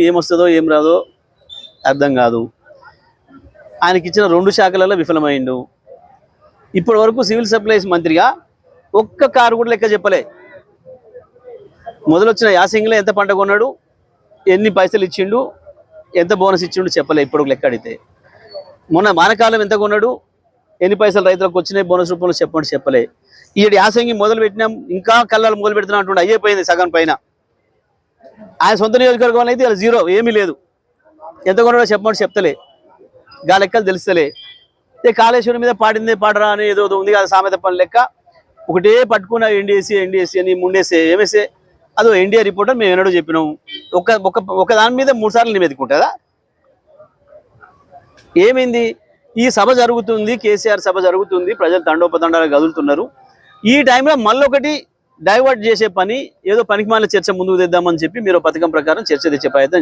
ఏమొస్తుందో ఏం రాదో అర్థం కాదు. ఆయనకి ఇచ్చిన 2 శాఖలలో విఫలమైండు. ఇప్పటి వరకు సివిల్ సప్లైస్ మంత్రిగా ఒక్క కారు కూడా లెక్క చెప్పలే. మొదలొచ్చిన యాసింగ్లో ఎంత పంట కొన్నాడు, ఎన్ని పైసలు ఇచ్చిండు, ఎంత బోనస్ ఇచ్చిండు చెప్పలే. ఇప్పుడు లెక్క అడిగితే మొన్న వానకాలం ఎంత కొన్నాడు, ఎన్ని పైసలు రైతులకు వచ్చినాయి బోనస్ రూపంలో చెప్పలే. ఈ యాసంగి మొదలు పెట్టినాం, ఇంకా కళ్ళాలు మొదలు పెడుతున్నాం అంటుండే, అయిపోయింది సగం పైన. ఆయన సొంత నియోజకవర్గం అయితే ఇలా 0, ఏమీ లేదు. ఎంత కొన్నాడో చెప్తలే, గా లెక్కలు తెలుస్తలే. కాళేశ్వరం మీద పాడిందే పాడరా అని ఏదో ఉంది కదా సామెత పని లెక్క, ఒకటే పట్టుకున్న ఎన్డీఎస్సీ అని ముండేసే ఏమేసే అదో ఎన్డీఏ రిపోర్టర్ మేము ఎన్నడూ చెప్పినాం. ఒక దాని మీద 3 సార్లు నివేదికుంటుందా? ఏమైంది? ఈ సభ జరుగుతుంది, కేసీఆర్ సభ జరుగుతుంది, ప్రజలు తండోపతండాలు కదులుతున్నారు. ఈ టైంలో మళ్ళొకటి డైవర్ట్ చేసే పని, ఏదో పనికిమాలిన చర్చ ముందుకు తెద్దామని చెప్పి మీరు పథకం ప్రకారం చర్చ తెచ్చే ప్రయత్నం